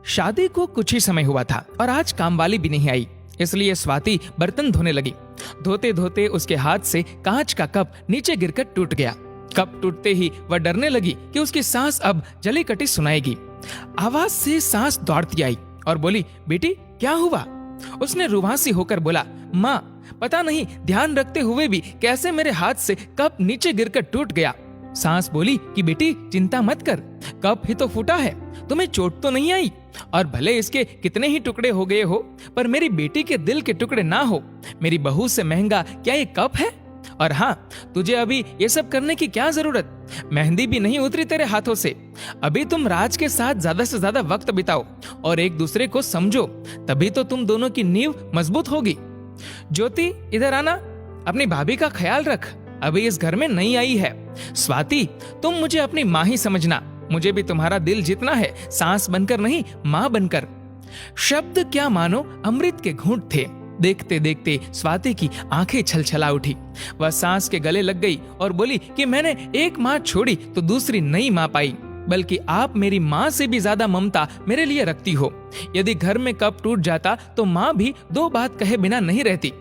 शादी को कुछ ही समय हुआ था और आज कामवाली भी नहीं आई, इसलिए स्वाति बर्तन धोने लगी। धोते धोते उसके हाथ से कांच का कप नीचे गिरकर टूट गया। कप टूटते ही वह डरने लगी कि उसकी सांस अब जली कटी सुनाएगी। आवाज से सांस दौड़ती आई और बोली, बेटी क्या हुआ? उसने रुवासी होकर बोला, माँ पता नहीं ध्यान रखते हुए भी कैसे मेरे हाथ से कप नीचे गिरकर टूट गया। सांस बोली कि बेटी चिंता मत कर, कप ही तो फूटा है, तुम्हें चोट तो नहीं आई, और भले इसके कितने ही टुकड़े हो गए हो, पर मेरी बेटी के दिल के टुकड़े ना हो। मेरी बहू से महंगा क्या ये कप है? और हाँ, तुझे अभी ये सब करने की क्या जरूरत? मेहंदी भी नहीं उतरी तेरे हाथों से। अभी तुम राज के साथ ज्यादा से ज्यादा वक्त बिताओ और एक दूसरे को समझो, तभी तो तुम दोनों की नींव मजबूत होगी। ज्योति इधर आना, अपनी भाभी का ख्याल रख, अभी इस घर में नई आई है। स्वाति तुम मुझे अपनी माँ ही समझना, मुझे भी तुम्हारा दिल जीतना है, सांस बनकर नहीं माँ बनकर। शब्द क्या मानो अमृत के घूंट थे। देखते देखते स्वाति की आंखें छलछला उठी। वह सांस के गले लग गई और बोली कि मैंने एक माँ छोड़ी तो दूसरी नई माँ पाई, बल्कि आप मेरी माँ से भी ज्यादा ममता मेरे लिए रखती हो। यदि घर में कप टूट जाता तो माँ भी दो बात कहे बिना नहीं रहती।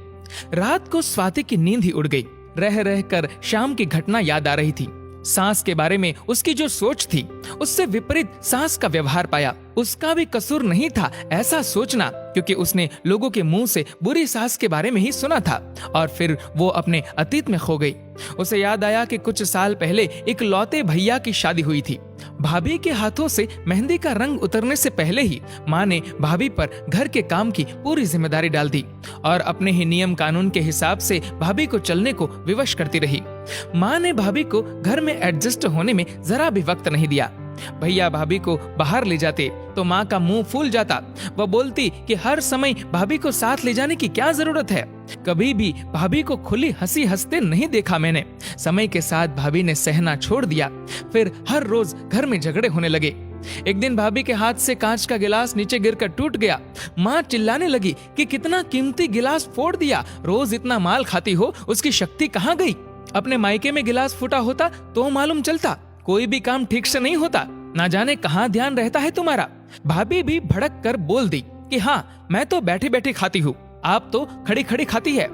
रात को स्वाति की नींद ही उड़ गई। रह रह कर शाम की घटना याद आ रही थी। सांस के बारे में उसकी जो सोच थी, उससे विपरीत सांस का व्यवहार पाया। उसका भी कसूर नहीं था ऐसा सोचना, क्योंकि उसने लोगों के मुंह से बुरी सास के बारे में ही सुना था और फिर वो अपने अतीत में खो गई। उसे याद आया कि कुछ साल पहले एक लौते भैया की शादी हुई थी। भाभी के हाथों से मेहंदी का रंग उतरने से पहले ही माँ ने भाभी पर घर के काम की पूरी जिम्मेदारी डाल दी और अपने ही नियम कानून के हिसाब से भाभी को चलने को विवश करती रही। माँ ने भाभी को घर में एडजस्ट होने में जरा भी वक्त नहीं दिया। भैया भाभी को बाहर ले जाते तो माँ का मुंह फूल जाता। वह बोलती कि हर समय भाभी को साथ ले जाने की क्या जरूरत है। कभी भी भाभी को खुली हंसी हंसते नहीं देखा मैंने। समय के साथ भाभी ने सहना छोड़ दिया। फिर हर रोज घर में झगड़े होने लगे। एक दिन भाभी के हाथ से कांच का गिलास नीचे गिरकर टूट गया। माँ चिल्लाने लगी कि कितना कीमती गिलास फोड़ दिया, रोज इतना माल खाती हो, उसकी शक्ति कहाँ गई? अपने मायके में गिलास फूटा होता तो मालूम चलता। कोई भी काम ठीक से नहीं होता, ना जाने कहाँ ध्यान रहता है तुम्हारा। भाभी भी भड़क कर बोल दी कि हाँ मैं तो बैठी बैठी खाती हूँ, आप तो खड़ी खड़ी खाती है।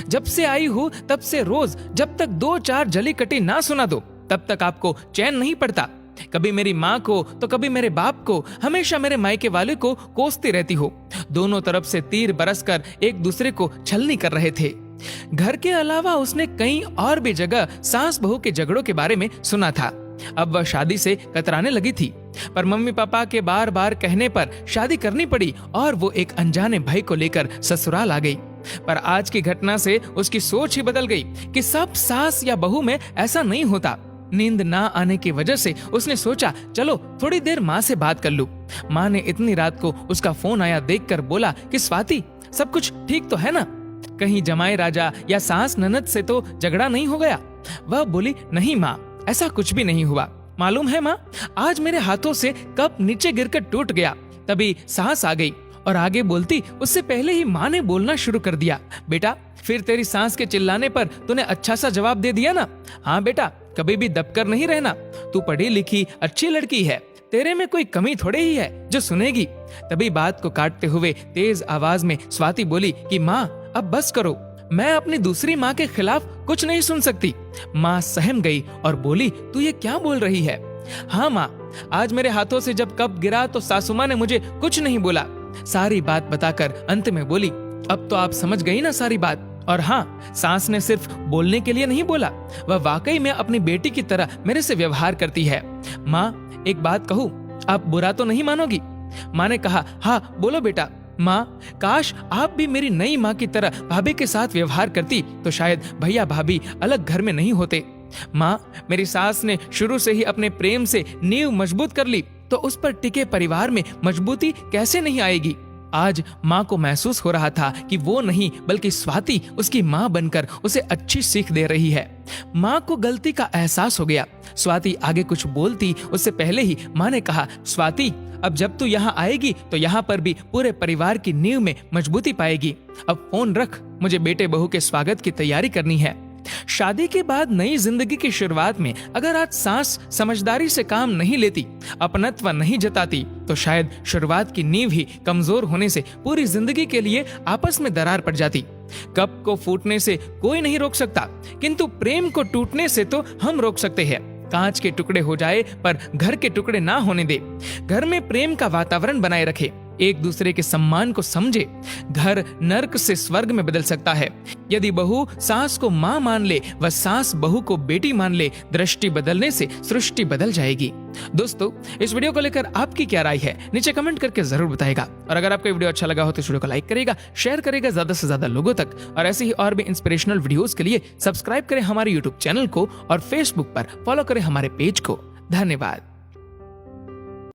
जब से आई हूँ तब से रोज जब तक दो चार जली कटी ना सुना दो तब तक आपको चैन नहीं पड़ता। कभी मेरी माँ को तो कभी मेरे बाप को, हमेशा मेरे मायके वाले को कोसती रहती हो। दोनों तरफ से तीर बरसकर एक दूसरे को छलनी कर रहे थे। घर के अलावा उसने कई और भी जगह सास बहू के झगड़ों के बारे में सुना था। अब वह शादी से कतराने लगी थी, पर मम्मी पापा के बार बार कहने पर शादी करनी पड़ी और वो एक अनजाने भाई को लेकर ससुराल आ गई। पर आज की घटना से उसकी सोच ही बदल गई कि सब सास या बहू में ऐसा नहीं होता। नींद ना आने की वजह से उसने सोचा चलो थोड़ी देर माँ से बात कर लूं। माँ ने इतनी रात को उसका फोन आया देखकर बोला कि स्वाति सब कुछ ठीक तो है ना? कहीं जमाई राजा या सास ननद से तो झगड़ा नहीं हो गया? वह बोली नहीं माँ, ऐसा कुछ भी नहीं हुआ। मालूम है माँ, आज मेरे हाथों से कप नीचे गिरकर टूट गया, तभी सांस आ गई। और आगे बोलती उससे पहले ही माँ ने बोलना शुरू कर दिया, बेटा फिर तेरी सांस के चिल्लाने पर तूने अच्छा सा जवाब दे दिया ना? हाँ बेटा, कभी भी दबकर नहीं रहना, तू पढ़ी लिखी अच्छी लड़की है, तेरे में कोई कमी थोड़े ही है जो सुनेगी। तभी बात को काटते हुए तेज आवाज में स्वाति बोली कि माँ अब बस करो, मैं अपनी दूसरी माँ के खिलाफ कुछ नहीं सुन सकती। माँ सहम गई और बोली तू ये क्या बोल रही है? हाँ माँ, आज मेरे हाथों से जब कप गिरा तो सासू माँ ने मुझे कुछ नहीं बोला। सारी बात बताकर अंत में बोली अब तो आप समझ गई ना सारी बात। और हाँ, सास ने सिर्फ बोलने के लिए नहीं बोला, वह वाकई में अपनी बेटी की तरह मेरे से व्यवहार करती है। माँ एक बात कहूँ, आप बुरा तो नहीं मानोगी? माँ ने कहा हाँ बोलो बेटा। माँ काश आप भी मेरी नई माँ की तरह भाभी के साथ व्यवहार करती तो शायद भैया भाभी अलग घर में नहीं होते। माँ मेरी सास ने शुरू से ही अपने प्रेम से नींव मजबूत कर ली, तो उस पर टिके परिवार में मजबूती कैसे नहीं आएगी? आज माँ को महसूस हो रहा था कि वो नहीं बल्कि स्वाति उसकी माँ बनकर उसे अच्छी सीख दे रही है। माँ को गलती का एहसास हो गया। स्वाति आगे कुछ बोलती उससे पहले ही माँ ने कहा स्वाति अब जब तू यहाँ आएगी तो यहाँ पर भी पूरे परिवार की नींव में मजबूती पाएगी। अब फोन रख, मुझे बेटे बहू के स्वागत की तैयारी करनी है। शादी के बाद नई जिंदगी की शुरुआत में अगर आज सास समझदारी से काम नहीं लेती, अपनत्व नहीं जताती, तो शायद शुरुआत की नींव ही कमजोर होने से पूरी जिंदगी के लिए आपस में दरार पड़ जाती। कप को फूटने से कोई नहीं रोक सकता, किंतु प्रेम को टूटने से तो हम रोक सकते हैं। कांच के टुकड़े हो जाए पर घर के टुकड़े ना होने दे। घर में प्रेम का वातावरण बनाए रखे, एक दूसरे के सम्मान को समझे। घर नर्क से स्वर्ग में बदल सकता है। यदि बहू सास को मां मान ले व सास बहू को बेटी मान ले, दृष्टि बदलने से सृष्टि बदल जाएगी। दोस्तों, इस वीडियो को लेकर आपकी क्या राय है नीचे कमेंट करके जरूर बताएगा। और अगर आपको वीडियो अच्छा लगा हो तो इस वीडियो को लाइक करेगा, शेयर करेगा ज्यादा से ज्यादा लोगों तक। और ऐसे ही और भी इंस्पिरेशनल वीडियोस के लिए सब्सक्राइब करें हमारे यूट्यूब चैनल को और फेसबुक पर फॉलो करें हमारे पेज को। धन्यवाद।